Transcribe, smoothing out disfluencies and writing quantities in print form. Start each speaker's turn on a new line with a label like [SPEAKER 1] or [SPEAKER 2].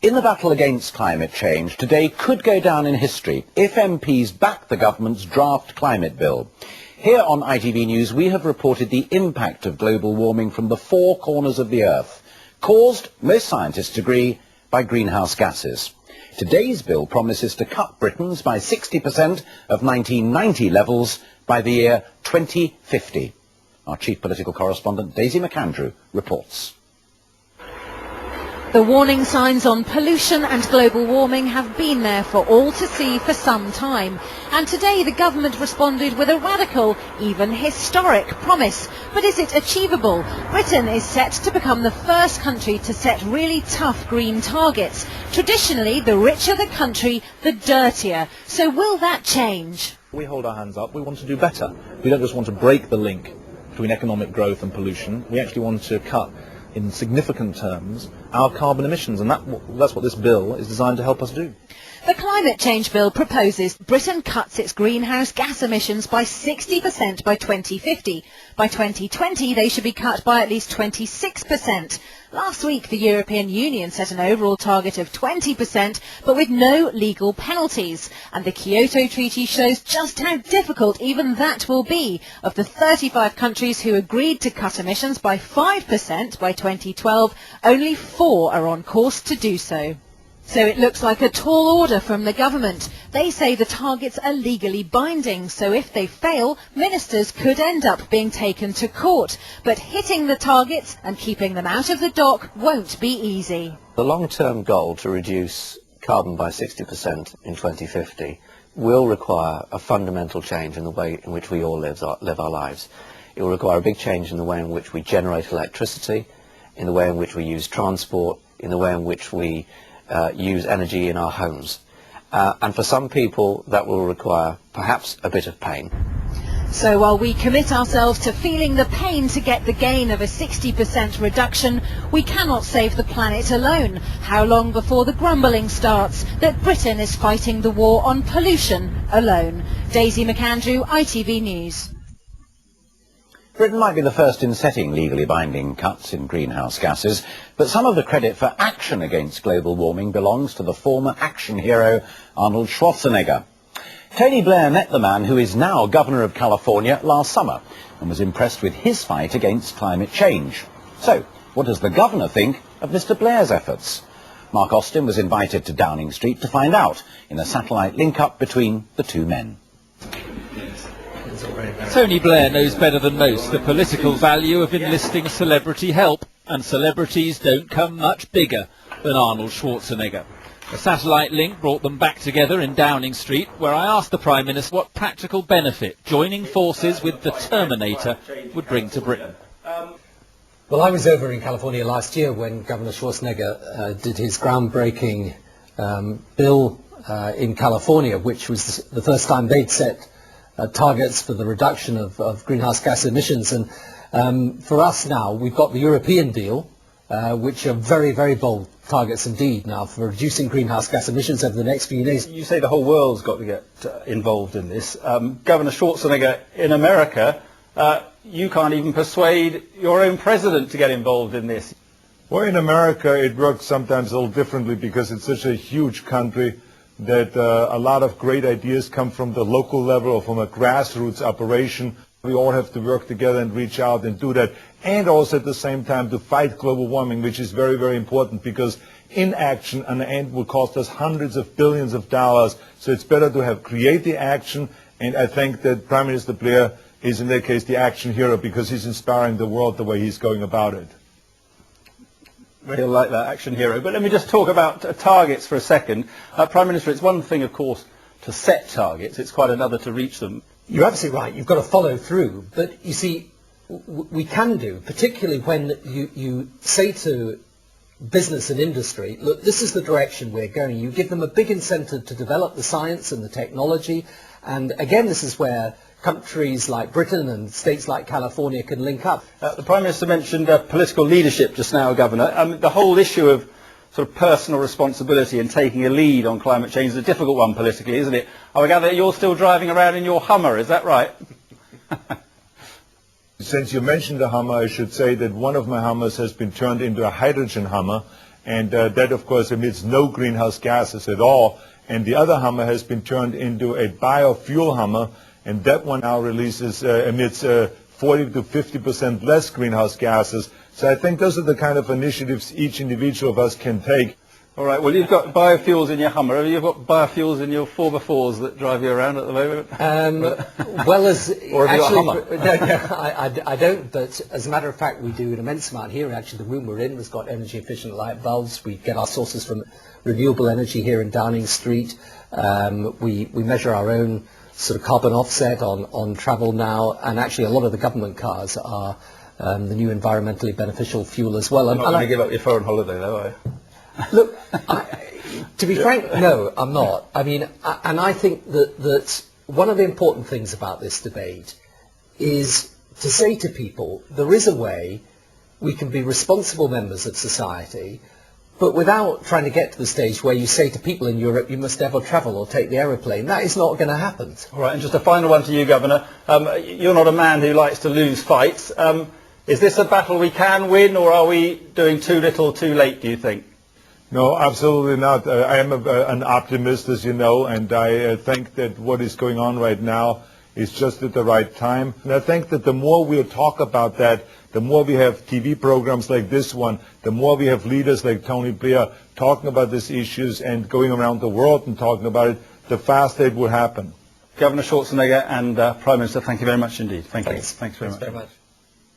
[SPEAKER 1] In the battle against climate change, today could go down in history if MPs back the government's draft climate bill. Here on ITV News, we have reported the impact of global warming from the four corners of the Earth, caused, most scientists agree, by greenhouse gases. Today's bill promises to cut Britain's by 60% of 1990 levels by the year 2050. Our chief political correspondent, Daisy McAndrew, reports.
[SPEAKER 2] The warning signs on pollution and global warming have been there for all to see for some time. And today the government responded with a radical, even historic promise. But is it achievable? Britain is set to become the first country to set really tough green targets. Traditionally, the richer the country, the dirtier. So will that change?
[SPEAKER 3] We hold our hands up. We want to do better. We don't just want to break the link between economic growth and pollution. We actually want to cut, in significant terms, our carbon emissions, and that's what this bill is designed to help us do.
[SPEAKER 2] The climate change bill proposes Britain cuts its greenhouse gas emissions by 60% by 2050. By 2020, they should be cut by at least 26%. Last week, the European Union set an overall target of 20%, but with no legal penalties. And the Kyoto Treaty shows just how difficult even that will be. Of the 35 countries who agreed to cut emissions by 5% by 2012, only 4 are on course to do so. So it looks like a tall order from the government. They say the targets are legally binding, so if they fail, ministers could end up being taken to court. But hitting the targets and keeping them out of the dock won't be easy.
[SPEAKER 4] The long-term goal to reduce carbon by 60% in 2050 will require a fundamental change in the way in which we all live our lives. It will require a big change in the way in which we generate electricity, in the way in which we use transport, in the way in which we use energy in our homes. And for some people that will require perhaps a bit of pain.
[SPEAKER 2] So while we commit ourselves to feeling the pain to get the gain of a 60% reduction, we cannot save the planet alone. How long before the grumbling starts that Britain is fighting the war on pollution alone? Daisy McAndrew, ITV News.
[SPEAKER 1] Britain might be the first in setting legally binding cuts in greenhouse gases, but some of the credit for action against global warming belongs to the former action hero Arnold Schwarzenegger. Tony Blair met the man who is now Governor of California last summer and was impressed with his fight against climate change. So, what does the Governor think of Mr. Blair's efforts? Mark Austin was invited to Downing Street to find out in a satellite link-up between the two men.
[SPEAKER 5] Tony Blair knows better than most the political value of enlisting celebrity help, and celebrities don't come much bigger than Arnold Schwarzenegger. A satellite link brought them back together in Downing Street, where I asked the Prime Minister what practical benefit joining forces with the Terminator would bring to Britain.
[SPEAKER 6] Well, I was over in California last year when Governor Schwarzenegger did his groundbreaking bill in California, which was the first time they'd set targets for the reduction of greenhouse gas emissions. And for us now, we've got the European deal, which are very, very bold targets indeed now for reducing greenhouse gas emissions over the next few years.
[SPEAKER 7] You say the whole world's got to get involved in this. Governor Schwarzenegger in America, you can't even persuade your own president to get involved in this.
[SPEAKER 8] Well, in America it works sometimes a little differently because it's such a huge country that a lot of great ideas come from the local level or from a grassroots operation. We all have to work together and reach out and do that, and also at the same time to fight global warming, which is very, very important because inaction in the end will cost us hundreds of billions of dollars. So it's better to have create the action, and I think that Prime Minister Blair is in that case the action hero because he's inspiring the world the way he's going about it.
[SPEAKER 7] Really like that, action hero. But let me just talk about targets for a second. Prime Minister, it's one thing, of course, to set targets. It's quite another to reach them.
[SPEAKER 6] You're absolutely right. You've got to follow through. But you see, we can do, particularly when you say to business and industry, look, this is the direction we're going. You give them a big incentive to develop the science and the technology. And again, this is where countries like Britain and states like California can link up.
[SPEAKER 7] The Prime Minister mentioned political leadership just now, Governor. The whole issue of sort of personal responsibility and taking a lead on climate change is a difficult one politically, isn't it? I gather that you're still driving around in your Hummer, is that right?
[SPEAKER 8] Since you mentioned the Hummer, I should say that one of my Hummers has been turned into a hydrogen Hummer, and that of course emits no greenhouse gases at all. And the other Hummer has been turned into a biofuel Hummer, and that one now emits 40 to 50% less greenhouse gases. So I think those are the kind of initiatives each individual of us can take.
[SPEAKER 7] All right, well, you've got biofuels in your Hummer. Have you got biofuels in your 4x4s that drive you around at the moment?
[SPEAKER 6] Well, as
[SPEAKER 7] Or have you got a
[SPEAKER 6] actually, no, I don't. But as a matter of fact, we do an immense amount here. Actually, the room we're in has got energy-efficient light bulbs. We get our sources from renewable energy here in Downing Street. We measure our own sort of carbon offset on travel now, and actually, a lot of the government cars are the new environmentally beneficial fuel as well.
[SPEAKER 7] You're not going to give up your foreign holiday, though, are you?
[SPEAKER 6] Look, to be frank, no, I'm not. I mean, and I think that one of the important things about this debate is to say to people, there is a way we can be responsible members of society, but without trying to get to the stage where you say to people in Europe, you must never travel or take the aeroplane. That is not going to happen.
[SPEAKER 7] All right, and just a final one to you, Governor. You're not a man who likes to lose fights. Is this a battle we can win, or are we doing too little too late, do you think?
[SPEAKER 8] No, absolutely not. I am an optimist, as you know, and I think that what is going on right now is just at the right time. And I think that the more we talk about that, the more we have TV programs like this one, the more we have leaders like Tony Blair talking about these issues and going around the world and talking about it, the faster it will happen.
[SPEAKER 7] Governor Schwarzenegger and Prime Minister, thank you very much indeed. Thank you.
[SPEAKER 6] Thanks.
[SPEAKER 7] Thanks very much.